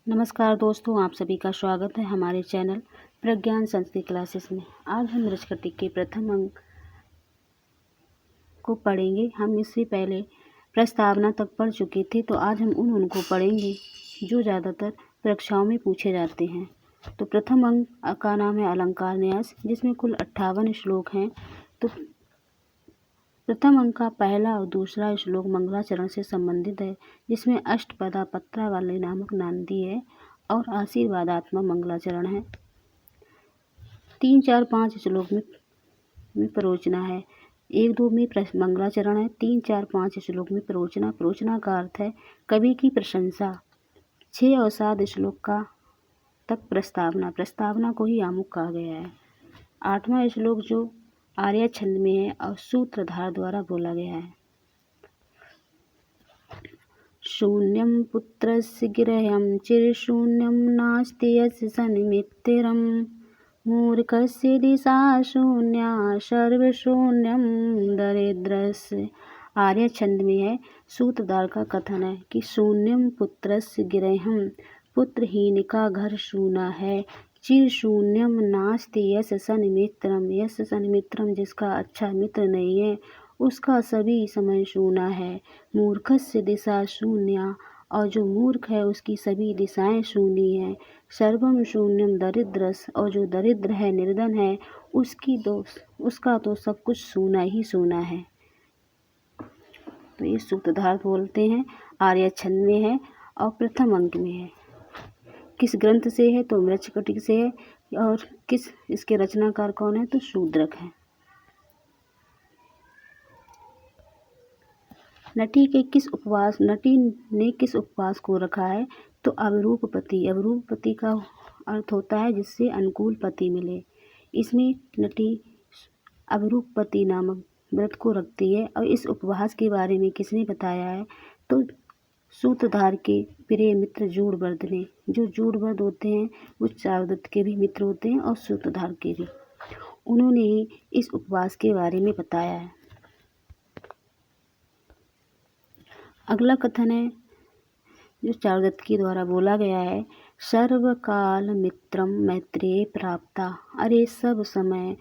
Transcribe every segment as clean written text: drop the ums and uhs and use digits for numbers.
नमस्कार दोस्तों, आप सभी का स्वागत है हमारे चैनल प्रज्ञान संस्कृत क्लासेस में। आज हम मृच्छकटिक के प्रथम अंक को पढ़ेंगे। हम इससे पहले प्रस्तावना तक पढ़ चुके थे, तो आज हम उन को पढ़ेंगे जो ज़्यादातर परीक्षाओं में पूछे जाते हैं। तो प्रथम अंक का नाम है अलंकार न्यास, जिसमें कुल 58 श्लोक हैं। तो प्रथम अंक का पहला और दूसरा श्लोक मंगलाचरण से संबंधित है, जिसमें अष्टपदा पत्रा वाले नामक नांदी है और आशीर्वादात्मक मंगलाचरण है। 3, 4, 5 श्लोक में प्ररोचना है। 1, 2 में मंगलाचरण है। 3, 4, 5 श्लोक में प्ररोचना। प्ररोचना का अर्थ है कवि की प्रशंसा। 6 और 7 श्लोक तक प्रस्तावना। प्रस्तावना को ही आमुख कहा गया है। 8वां श्लोक जो आर्य छंद में है और सूत्रधार द्वारा बोला गया है। शून्यं पुत्रस्य गिरहं चिरशून्यं नास्ति यस्य सन्मित्रं मूर्खस्य दिशा शून्या सर्वशून्यं दरिद्रस्य। आर्य छंद में है। सूत्रधार का कथन है कि शून्यम पुत्रस्य गिरहं, पुत्रहीन का घर शून्य है। चिर शून्यम नास्ति यस सन्मित्रम, यस सन्मित्रम जिसका अच्छा मित्र नहीं है उसका सभी समय शून्य है। मूर्खस्य दिशा शून्या, और जो मूर्ख है उसकी सभी दिशाएं शून्य हैं। सर्वम शून्यम दरिद्रस, और जो दरिद्र है निर्धन है उसका तो सब कुछ शून्य ही शून्य है। तो ये सूत्रधार बोलते हैं, आर्य छंद में है और प्रथम अंक में है। किस ग्रंथ से है तो मृच्छकटिक से है, और इसके रचनाकार कौन है तो शूद्रक है। नटी ने किस उपवास को रखा है तो अवरूपपति। अवरूपपति का अर्थ होता है जिससे अनुकूल पति मिले। इसमें नटी अवरूपपति नामक व्रत को रखती है। और इस उपवास के बारे में किसने बताया है तो सूत्रधार के प्रिय मित्र जूड़वर्द ने। जो जूड़वर्द होते हैं वो चारुदत्त के भी मित्र होते हैं और सूत्रधार के भी। उन्होंने ही इस उपवास के बारे में बताया है। अगला कथन है जो चारुदत्त के द्वारा बोला गया है, सर्वकाल मित्रम मैत्रेय प्राप्ता। अरे सब समय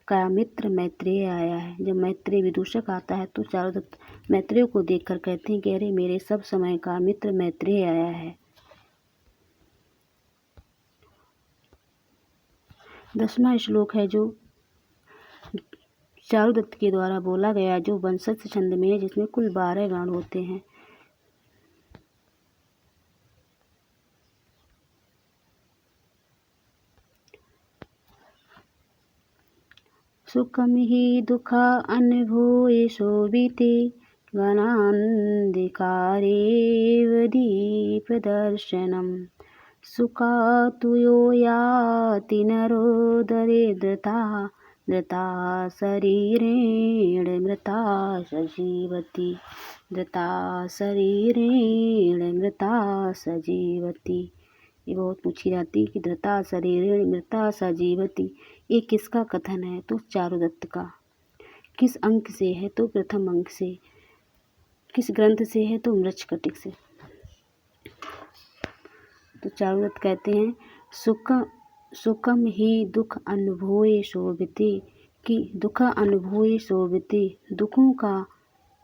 का मित्र मैत्रेय आया है। जब मैत्रेय विदूषक आता है तो चारुदत्त मैत्रेय को देखकर कहते हैं कि अरे मेरे सब समय का मित्र मैत्रेय आया है। 10वां श्लोक है जो चारुदत्त के द्वारा बोला गया, जो वंशज छंद में है, जिसमें कुल 12 गण होते हैं। सुखम ही दुखा अनुभूय शोभिते गणान्धिकारेव दीपदर्शनम। सुखातु यो याति नरो दरिद्रता, धृता शरीरेण मृता सजीवति। धृता शरीरेण मृता सजीवति। ये बहुत पूछी जाती है कि धृता शरीरेण मृता सजीवति, ये किसका कथन है तो चारुदत्त का। किस अंक से है तो प्रथम अंक से। किस ग्रंथ से है तो मृच्छकटिक से। तो चारुदत्त कहते हैं सुखम ही दुख अनुभूय शोभिते, कि दुख अनुभूय शोभिते, दुखों का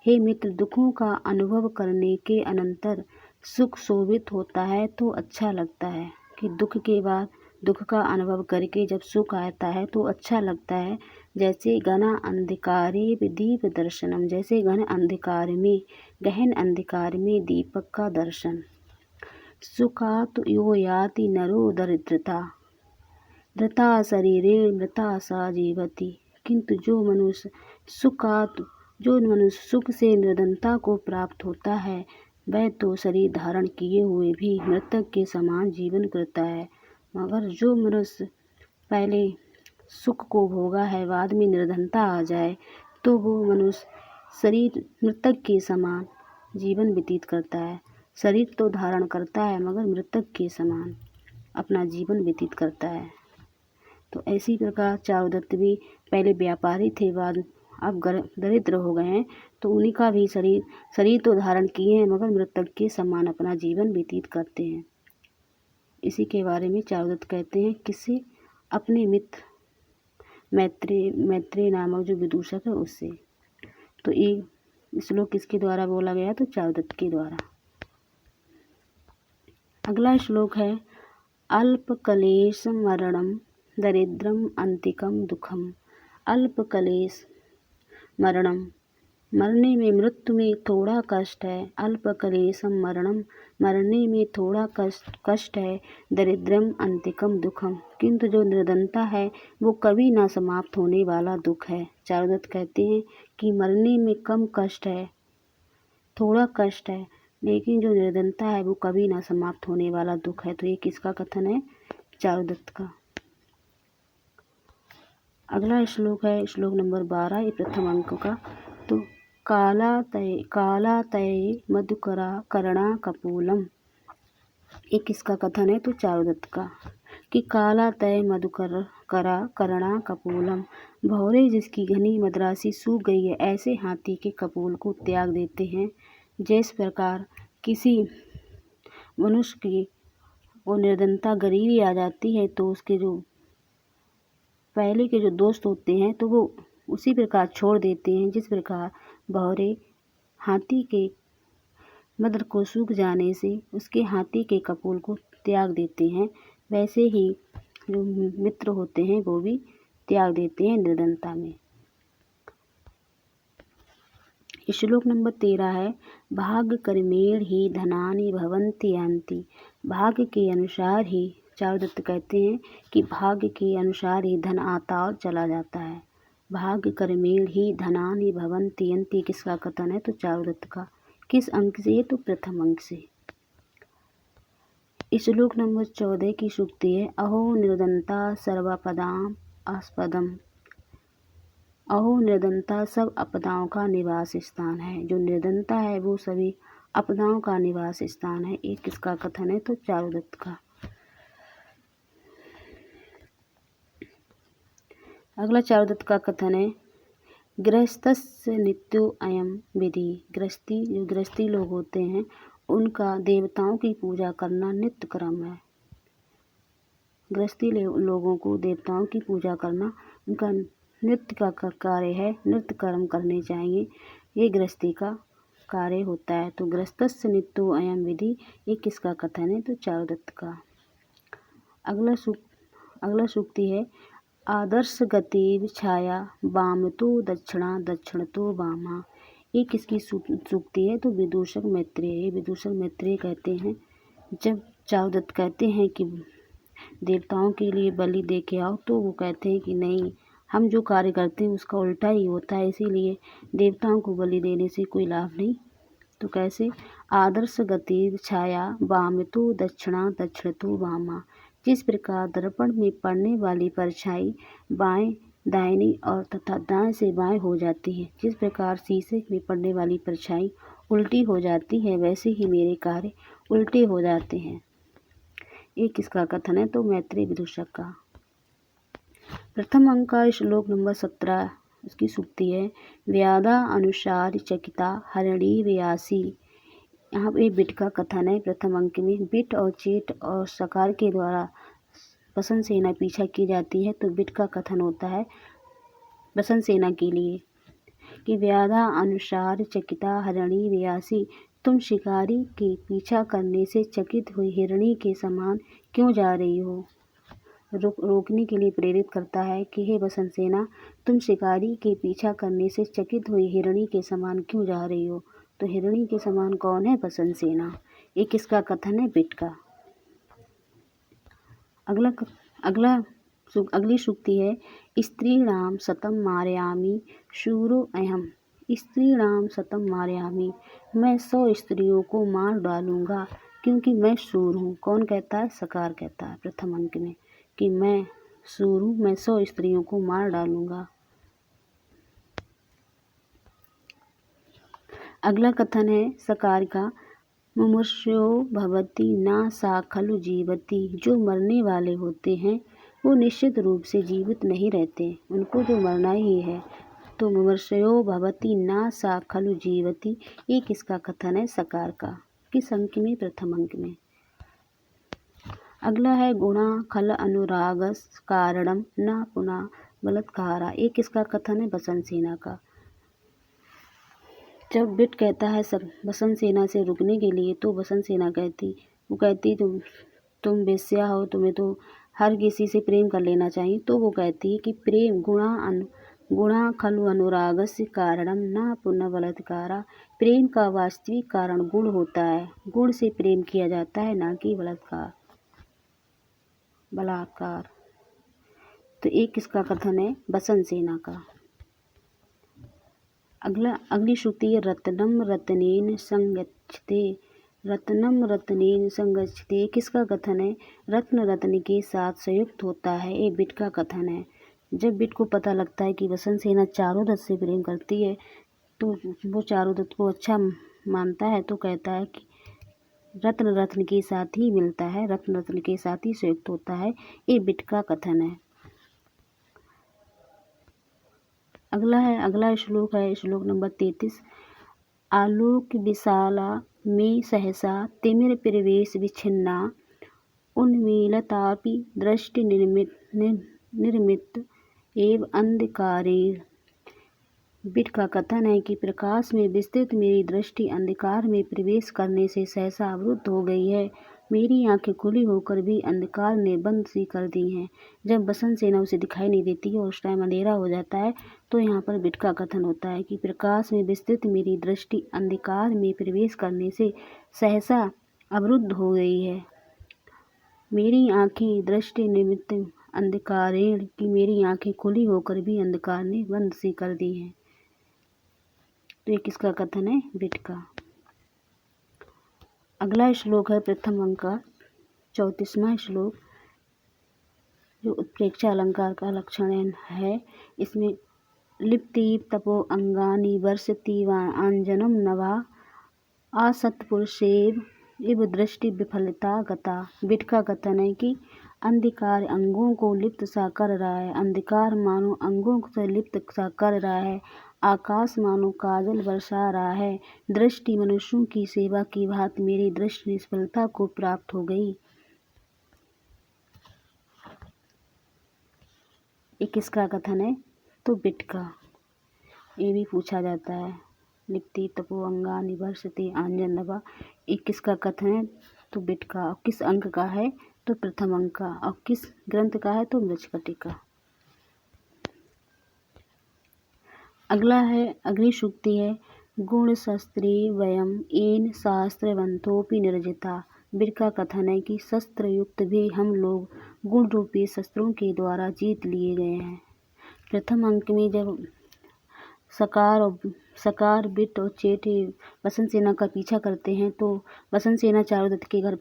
हे मित्र दुखों का अनुभव करने के अनंतर सुख शोभित होता है तो अच्छा लगता है। कि दुख के बाद दुख का अनुभव करके जब सुख आता है तो अच्छा लगता है। जैसे घना अंधकारे दीप दर्शनम, जैसे घन अंधकार में गहन अंधकार में दीपक का दर्शन। सुखात यो याति नरो दरिद्रता, धृता शरीरे मृता सा जीवति। किंतु जो मनुष्य सुख से निर्धनता को प्राप्त होता है वह तो शरीर धारण किए हुए भी मृतक के समान जीवन करता है। मगर जो मनुष्य पहले सुख को भोगा है बाद में निर्धनता आ जाए तो वो मनुष्य शरीर मृतक के समान जीवन व्यतीत करता है। शरीर तो धारण करता है मगर मृतक के समान अपना जीवन व्यतीत करता है। तो ऐसी प्रकार चारुदत्त भी पहले व्यापारी थे, बाद अब दरिद्र हो गए हैं, तो उन्हीं का भी शरीर तो धारण किए हैं मगर मृतक के समान अपना जीवन व्यतीत करते हैं। इसी के बारे में चारुदत्त कहते हैं किससे, अपने मित्र मैत्रेय नामक जो विदूषक है उससे। तो ये श्लोक किसके द्वारा बोला गया, तो चारुदत्त के द्वारा। अगला श्लोक है अल्पकलेश मरणम दरिद्रम अंतिकम दुखम। अल्पकलेश मरणम, मरने में, मृत्यु में थोड़ा कष्ट है। अल्पकलेशम मरणम, मरने में थोड़ा कष्ट है। दरिद्रम अंतिकम दुखम, किंतु जो निर्धनता है वो कभी ना समाप्त होने वाला दुख है। चारुदत्त कहते हैं कि मरने में कम कष्ट है, थोड़ा कष्ट है, लेकिन जो निर्धनता है वो कभी ना समाप्त होने वाला दुख है। तो ये किसका कथन है, चारुदत्त का। अगला श्लोक है श्लोक नंबर 12, ये प्रथम अंक का। तो कालातये मधुकरा करणा कपूलम, ये किसका कथन है, तो चारुदत्त का, कि कालातय मधुकर करा करणा कपूलम, भौरे जिसकी घनी मदरासी सूख गई है, ऐसे हाथी के कपूल को त्याग देते हैं। जिस प्रकार किसी मनुष्य की वो निर्धनता, गरीबी आ जाती है तो उसके जो पहले के जो दोस्त होते हैं तो वो उसी प्रकार छोड़ देते हैं, जिस प्रकार भौरे हाथी के मदर को सूख जाने से उसके हाथी के कपूल को त्याग देते हैं, वैसे ही जो मित्र होते हैं वो भी त्याग देते हैं निर्धनता में। श्लोक नंबर 13 है भाग्य कर्मेण ही धनानि भवन्ति यान्ति। भाग्य के अनुसार ही, चारुदत्त कहते हैं कि भाग्य के अनुसार ही धन आता और चला जाता है। भाग्य कर्मेण ही धनानि भवन्ति यान्ति, किसका कथन है, तो चारुदत्त का। किस अंक से, तो प्रथम अंक से। श्लोक नंबर 14 की सूक्ति है अहो निर्धनता सर्वापदाम आस्पदम। अहो निर्धनता सब आपदाओं का निवास स्थान है। जो निर्धनता है वो सभी आपदाओं का निवास स्थान है। ये किसका कथन है, तो चारुदत्त का। अगला चारुदत्त का कथन है गृहस्थस्य नित्यो अयम विधि। गृहस्थी लोग होते हैं उनका देवताओं की पूजा करना नित्य क्रम है। गृहस्थी लोगों को देवताओं की पूजा करना उनका नित्य का कार्य है, नित्य कर्म करने चाहिए, ये गृहस्थी का कार्य होता है। तो गृहस्थस्य नित्यो अयम विधि, ये किसका कथन है, तो चारुदत्त का। अगला सूक्ति है आदर्श गति छाया वाम तो दक्षिणा दक्षिण तो वामा। ये किसकी सूक्ति है, तो विदूषक मैत्रेय। विदूषक मैत्रेय कहते हैं, जब चारुदत्त कहते हैं कि देवताओं के लिए बलि दे के आओ, तो वो कहते हैं कि नहीं, हम जो कार्य करते हैं उसका उल्टा ही होता है, इसीलिए देवताओं को बलि देने से कोई लाभ नहीं। तो कैसे, आदर्श गति छाया वाम तो दक्षिणा दक्षिण तो वामा। जिस प्रकार दर्पण में पड़ने वाली परछाई बाएं दाहिनी और तथा दाएं से बाएं हो जाती है, जिस प्रकार शीशे में पड़ने वाली परछाई उल्टी हो जाती है, वैसे ही मेरे कार्य उल्टे हो जाते हैं। ये किसका कथन है, तो मैत्रेय विदूषक का। प्रथम अंक का श्लोक नंबर 17, उसकी सूक्ति है व्यादा अनुसार चकिता हरिणी व्यासी। यहाँ पे बिट का कथन है प्रथम अंक में। बिट और चेट और सकार के द्वारा बसंत सेना पीछा की जाती है, तो बिट का कथन होता है बसंत सेना के लिए कि व्याधा अनुसार चकिता हरिणी व्यासी। तुम शिकारी के पीछा करने से चकित हुई हिरणी के समान क्यों जा रही हो। रोकने के लिए प्रेरित करता है कि हे बसंत सेना, तुम शिकारी के पीछा करने से चकित हुई हिरणी के समान क्यों जा रही हो। तो हिरणी के समान कौन है, बसंत सेना। ये किसका कथन है, बिट का। अगली सूक्ति है स्त्रीणाम सतम मारयामी शूरो अहम। स्त्रीणाम सतम मारयामी, मैं 100 स्त्रियों को मार डालूंगा क्योंकि मैं शूर हूँ। कौन कहता है, सकार कहता है प्रथम अंक में कि मैं शूर हूँ, मैं 100 स्त्रियों को मार डालूंगा। अगला कथन है सकार का मुमुर्ष्यो भवति ना सा खलु जीवति। जो मरने वाले होते हैं वो निश्चित रूप से जीवित नहीं रहते, उनको जो मरना ही है। तो मुमुर्ष्यो भवति ना सा खलु जीवति, ये किसका कथन है, सकार का। किस अंक में, प्रथम अंक में। अगला है गुणा खल अनुरागस कारणम न पुनः बलात्कारा। ये किसका कथन है? बसंत सेना का। जब बिट कहता है सब बसंत सेना से रुकने के लिए, तो बसंत सेना कहती तुम बेश्या हो, तुम्हें तो हर किसी से प्रेम कर लेना चाहिए। तो वो कहती है कि प्रेम गुणा खलु अनुरागस्य कारणम न पुनः बलात्कारा। प्रेम का वास्तविक कारण गुण होता है, गुण से प्रेम किया जाता है, ना कि बलात्कार। तो एक किसका कथन है? बसंत सेना का। अगली श्रुति है रत्नम रत्नेन संगच्छते। रत्नम रत्नेन संगच्छते किसका कथन है? रत्न रत्न के साथ संयुक्त होता है, ये बिट का कथन है। जब बिट को पता लगता है कि बसंत सेना चारुदत्त से प्रेम करती है, तो वो चारुदत्त को अच्छा मानता है, तो कहता है कि रत्न रत्न के साथ ही मिलता है, रत्न रत्न के साथ ही संयुक्त होता है, ये बिट का कथन है। अगला श्लोक है श्लोक नंबर 33। आलोक विशाला में सहसा तिमिर प्रवेश विच्छिन्ना उन्मीलतापि दृष्टि निर्मित एव अंधकारे। बिट का कथन है कि प्रकाश में विस्तृत मेरी दृष्टि अंधकार में प्रवेश करने से सहसा अवरुद्ध हो गई है। मेरी आंखें खुली होकर भी अंधकार ने बंद सी कर दी हैं। जब बसंत सेना उसे दिखाई नहीं देती है और उस टाइम अंधेरा हो जाता है, तो यहाँ पर बिट का कथन होता है कि प्रकाश में विस्तृत मेरी दृष्टि अंधकार में प्रवेश करने से सहसा अवरुद्ध हो गई है। मेरी आंखें दृष्टि निमित्त अंधकारेण की मेरी आंखें खुली होकर भी अंधकार ने बंद सी कर दी हैं। तो ये किसका कथन है? बिट का। अगला श्लोक है प्रथम अंक का 34वां श्लोक, जो उत्प्रेक्षा अलंकार का लक्षण है। इसमें लिप्ति तपो अंगानि वर्षति आंजनम नवा असत्पुरुषेव इव दृष्टि विफलता गता। बिट का कथन है कि अंधकार अंगों को लिप्त सा कर रहा है, अंधकार मानो अंगों से लिप्त सा कर रहा है, आकाश मानो काजल बरसा रहा है, दृष्टि मनुष्यों की सेवा की भांति मेरी दृष्टि निष्फलता को प्राप्त हो गई। ये किसका कथन है? तो बिट का। ये भी पूछा जाता है। लिप्ति तपो अंगानि वर्षति आंजन नवा, ये किसका कथन है? तो बिट का। और किस अंक का है? तो प्रथम अंक का। और किस ग्रंथ का है? तो मृच्छकटिका। अगली सूक्ति है गुण शस्त्रे वयम येन शास्त्रवंतोपि निर्जिता। बिट का कथन है कि शस्त्र युक्त भी हम लोग गुण रूपी शस्त्रों के द्वारा जीत लिए गए हैं। प्रथम अंक में जब सकार बिट और चेट बसंत सेना का पीछा करते हैं, तो बसंत सेना चारुदत्त के घर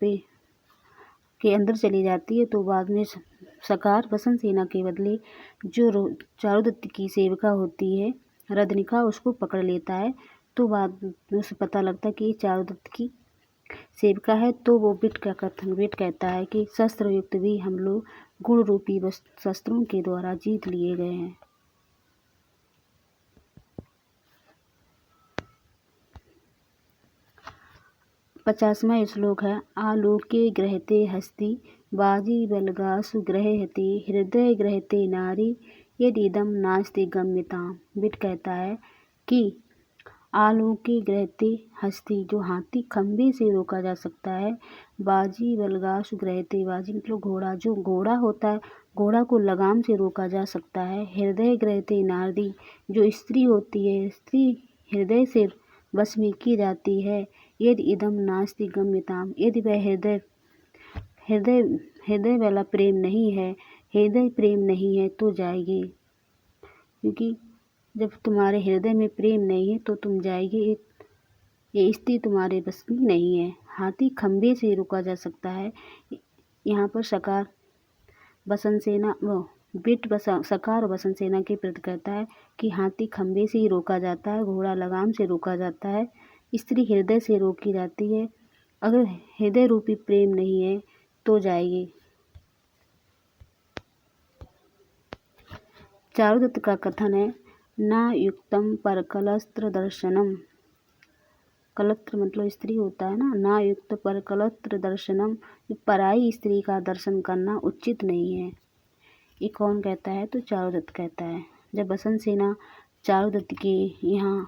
के अंदर चली जाती है। तो बाद में सकार बसंत सेना के बदले जो चारुदत्त की सेविका होती है रदनिका, उसको पकड़ लेता है। तो बाद में उसे पता लगता है कि चारुदत्त की सेविका है। तो वो बिट कहता है कि शस्त्र युक्त भी हम लोग गुण रूपी शस्त्रों के द्वारा जीत लिए गए हैं। 50वां श्लोक है आलोके ग्रहते हस्ति बाजी बलगासु ग्रहते हृदय ग्रहते नारी यदिदम नास्ति गम्यताम। बिट कहता है कि आलोके ग्रहते हस्ति, जो हाथी खंबे से रोका जा सकता है, बाजी बलगासु ग्रहते, बाजी मतलब घोड़ा, जो घोड़ा होता है घोड़ा को लगाम से रोका जा सकता है। हृदय ग्रहते नारी, जो स्त्री होती है स्त्री हृदय से वश में की जाती है। यदि इदम नास्ति गम्यताम, यदि वह हृदय वाला प्रेम नहीं है, हृदय प्रेम नहीं है तो जाएगी। क्योंकि जब तुम्हारे हृदय में प्रेम नहीं है तो तुम जाएगी, ये स्त्री तुम्हारे बस में नहीं है। हाथी खंबे से रोका जा सकता है। यहाँ पर सकार बसंत सेना सकार और बसंत सेना के प्रति कहता है कि हाथी खंबे से ही रोका जाता है, घोड़ा लगाम से रोका जाता है, स्त्री हृदय से रोकी जाती है। अगर हृदय रूपी प्रेम नहीं है तो जाएगी। चारुदत्त का कथन है न युक्तम परकलस्त्र दर्शनम। कलत्र मतलब स्त्री होता है ना युक्त पर कलत्र दर्शनम, पराई स्त्री का दर्शन करना उचित नहीं है। ये कौन कहता है? तो चारुदत्त कहता है। जब बसंत सेना चारुदत्त के यहाँ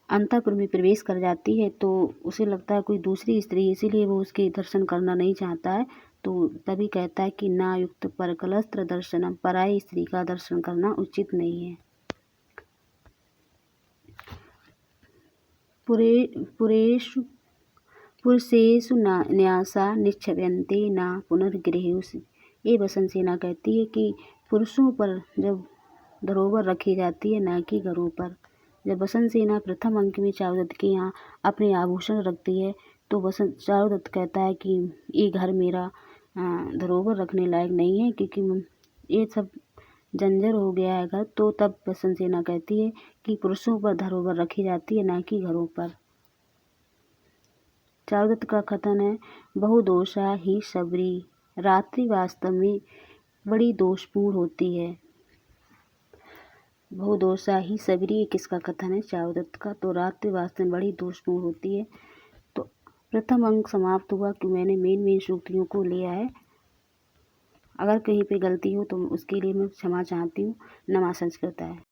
अंतःपुर में प्रवेश कर जाती है तो उसे लगता है कोई दूसरी स्त्री, इसीलिए वो उसके दर्शन करना नहीं चाहता है। तो तभी कहता है कि ना युक्त पर कलत्र दर्शनम, पराई स्त्री का दर्शन करना उचित नहीं है। पुरुषेषु न्यासा निक्षेप्यन्ते न पुनर्गृहेषु। ये बसंत सेना कहती है कि पुरुषों पर जब धरोहर रखी जाती है न कि घरों पर। जब बसंत सेना प्रथम अंक में चारुदत्त के यहाँ अपने आभूषण रखती है तो चारुदत्त कहता है कि ये घर मेरा धरोहर रखने लायक नहीं है, क्योंकि ये सब जंजर हो गया है घर। तो तब बसंत सेना कहती है कि पुरुषों पर धरोहर रखी जाती है न कि घरों पर। चारुदत्त का कथन है, बहुदोषा ही सबरी, रात्रि वास्तव में बड़ी दोषपूर्ण होती है। बहुदोषा ही सबरी किसका कथन है? चारुदत्त का। तो रात्रि वास्तव में बड़ी दोषपूर्ण होती है। तो प्रथम अंक समाप्त हुआ कि मैंने मेन सूक्तियों को लिया है। अगर कहीं पे गलती हो तो उसके लिए मैं क्षमा चाहती हूँ। नमः संस्कृताय।